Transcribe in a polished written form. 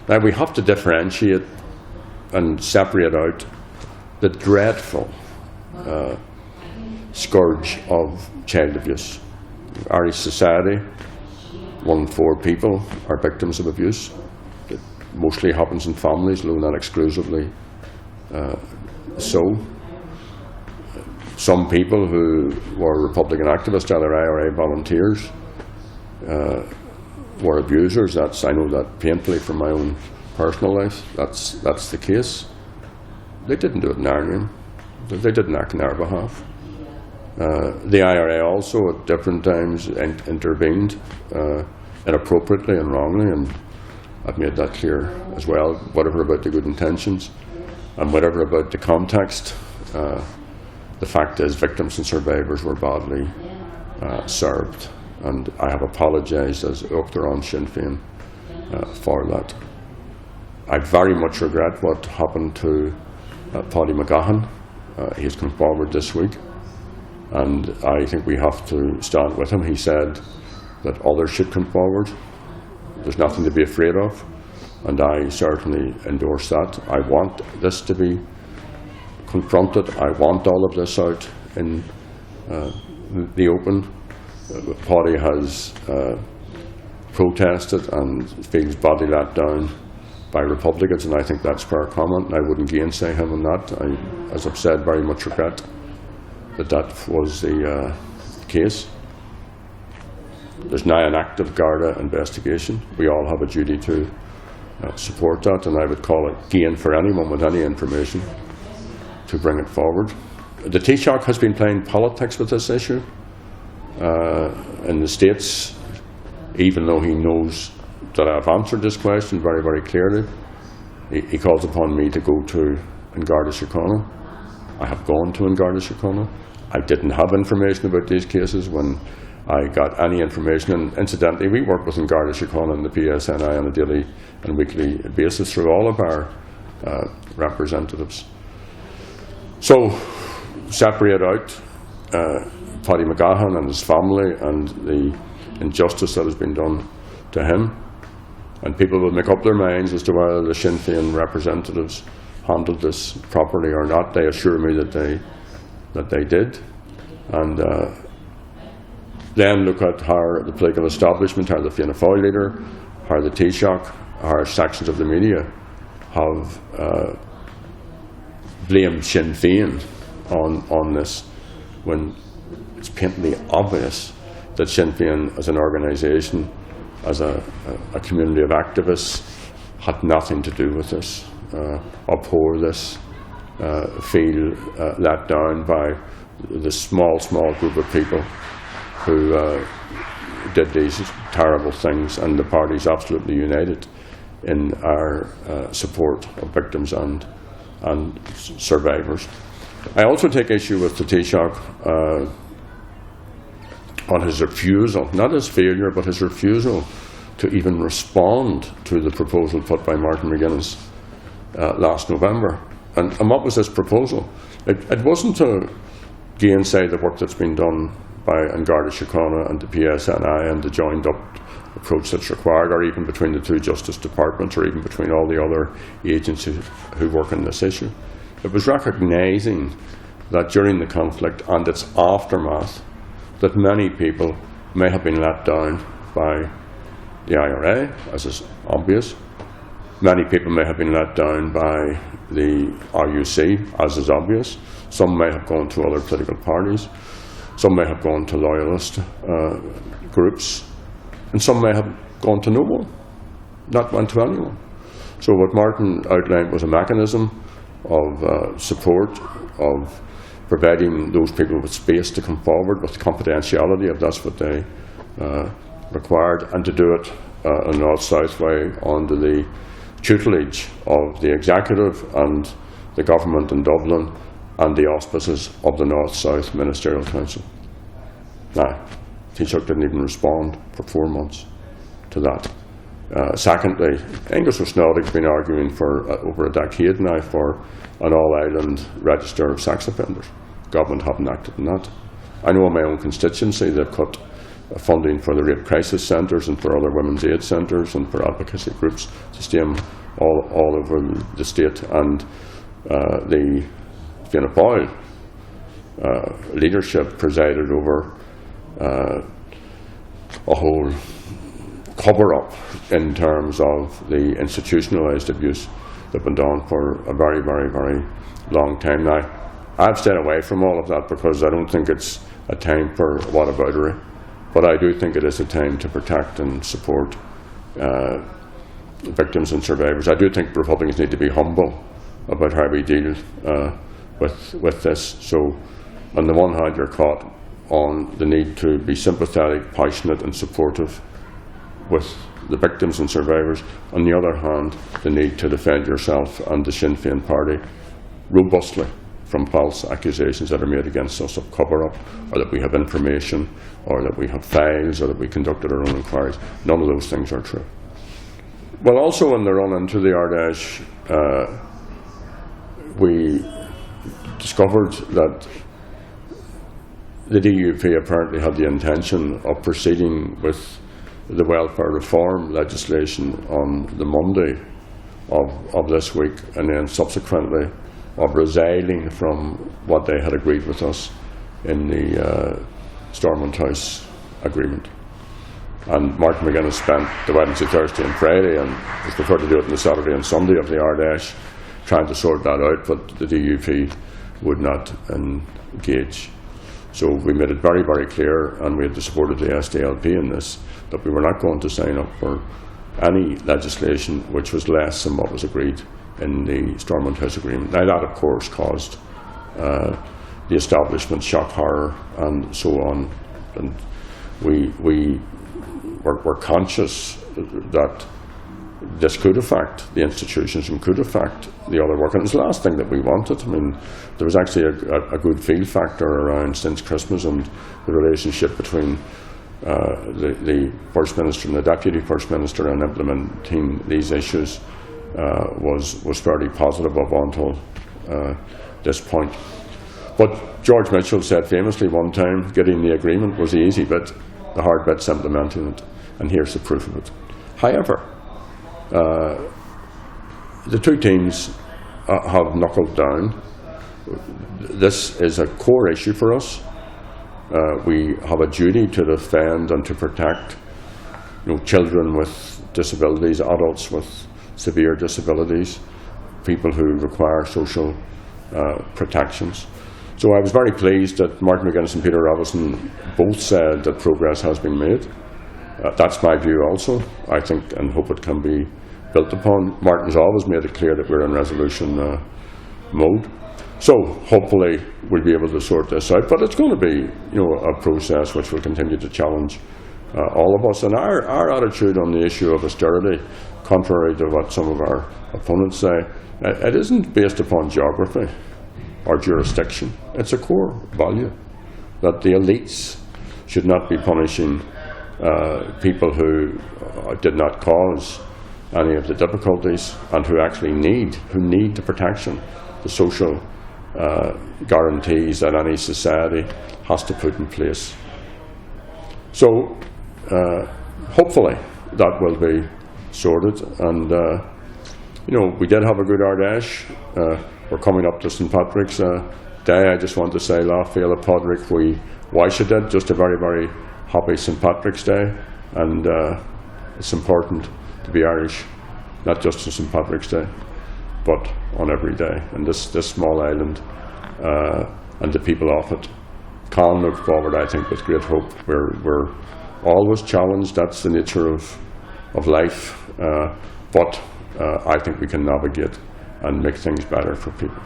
Now we have to differentiate and separate out the dreadful scourge of child abuse. Irish society, 1 in 4 people are victims of abuse. It mostly happens in families, though not exclusively so. Some people who were Republican activists, either IRA volunteers, were abusers. I know that painfully from my own personal life. That's the case. They didn't do it in our name. They didn't act on our behalf. The IRA also at different times intervened inappropriately and wrongly, and I've made that clear as well. Whatever about the good intentions and whatever about the context, the fact is victims and survivors were badly served, and I have apologised as Uachtar on Sinn Féin for that. I very much regret what happened to Paddy McGahan. He's come forward this week, and I think we have to stand with him. He said that others should come forward. There's nothing to be afraid of, and I certainly endorse that. I want this to be confronted. I want all of this out in the open. Paddy has protested and feels badly let down by Republicans, and I think that's fair comment, and I wouldn't gainsay him on that. I, as I've said, very much regret that was the case. There's now an active Garda investigation. We all have a duty to support that, and I would call it gain for anyone with any information to bring it forward. The Taoiseach has been playing politics with this issue in the States, even though he knows that I've answered this question very, very clearly. He calls upon me to go to Garda Síochána. I have gone to Garda Síochána. I didn't have information about these cases when I got any information, and incidentally we work with Garda Síochána and the PSNI on a daily and weekly basis through all of our representatives. So separate out Paddy McGahan and his family and the injustice that has been done to him, and people will make up their minds as to whether the Sinn Féin representatives handled this properly or not. They assure me that they did, and then look at how the political establishment, how the Fianna Fáil leader, how the Taoiseach, how sections of the media have blamed Sinn Féin on this, when it's patently obvious that Sinn Féin as an organisation, as a community of activists, had nothing to do with this, abhor this, feel let down by the small group of people who did these terrible things, and the party's absolutely united in our support of victims and survivors. I also take issue with the Taoiseach on his refusal, not his failure, but his refusal to even respond to the proposal put by Martin McGuinness last November. And what was this proposal? It wasn't to gainsay the work that's been done by Garda Síochána and the PSNI and the joined-up approach that's required, or even between the two justice departments, or even between all the other agencies who work on this issue. It was recognising that during the conflict and its aftermath, that many people may have been let down by the IRA, as is obvious. Many people may have been let down by the RUC, as is obvious. Some may have gone to other political parties. Some may have gone to loyalist groups. And some may have gone to no one, not went to anyone. So what Martin outlined was a mechanism of support, of providing those people with space to come forward with confidentiality, if that's what they required, and to do it in a north-south way under the tutelage of the executive and the government in Dublin and the auspices of the North-South Ministerial Council. Now, Taoiseach didn't even respond for 4 months to that. Secondly, Angus O'Snoddy's been arguing for over a decade now for an all-island register of sex offenders. Government haven't acted on that. I know in my own constituency they've cut funding for the rape crisis centres and for other women's aid centres and for advocacy groups to stem all over the state. And the Fianna Fáil leadership presided over a whole cover-up in terms of the institutionalised abuse that went on for a very, very, very long time. Now, I've stayed away from all of that because I don't think it's a time for whataboutery, but I do think it is a time to protect and support victims and survivors. I do think Republicans need to be humble about how we deal with this. So, on the one hand, you're caught on the need to be sympathetic, passionate and supportive with the victims and survivors. On the other hand, the need to defend yourself and the Sinn Féin party robustly from false accusations that are made against us of cover-up, or that we have information, or that we have files, or that we conducted our own inquiries. None of those things are true. Well, also in the run-in to the Ardèche, we discovered that the DUP apparently had the intention of proceeding with the welfare reform legislation on the Monday of this week, and then subsequently of residing from what they had agreed with us in the Stormont House agreement. And Martin McGuinness spent the Wednesday, Thursday and Friday, and was preferred to do it on the Saturday and Sunday of the Ardèche, trying to sort that out, but the DUP would not engage. So we made it very, very clear, and we had the support of the SDLP in this, that we were not going to sign up for any legislation which was less than what was agreed in the Stormont House agreement. Now that, of course, caused the establishment shock horror and so on. And we were conscious that this could affect the institutions and could affect the other work. And it was the last thing that we wanted. I mean, there was actually a good feel factor around since Christmas, and the relationship between the First Minister and the Deputy First Minister in implementing these issues was fairly positive up until this point. But George Mitchell said famously one time, getting the agreement was the easy bit, the hard bit's implementing it, and here's the proof of it. However, the two teams have knuckled down. This is a core issue for us. We have a duty to defend and to protect, children with disabilities, adults with severe disabilities, people who require social protections. So I was very pleased that Martin McGuinness and Peter Robinson both said that progress has been made. That's my view also, I think, and hope it can be built upon. Martin's always made it clear that we're in resolution mode. So hopefully we'll be able to sort this out. But it's going to be, a process which will continue to challenge all of us. And our attitude on the issue of austerity, contrary to what some of our opponents say, it isn't based upon geography or jurisdiction. It's a core value that the elites should not be punishing people who did not cause any of the difficulties and who actually need the protection, the social guarantees that any society has to put in place. So hopefully that will be sorted, and we did have a good Ardèche. We're coming up to St Patrick's Day. I just want to say La Féile Podrick we Waishadet, just a very, very happy St Patrick's Day, and it's important to be Irish, not just on St Patrick's Day, but on every day. And this small island and the people of it can look forward, I think, with great hope. We're always challenged. That's the nature of life. But I think we can navigate and make things better for people.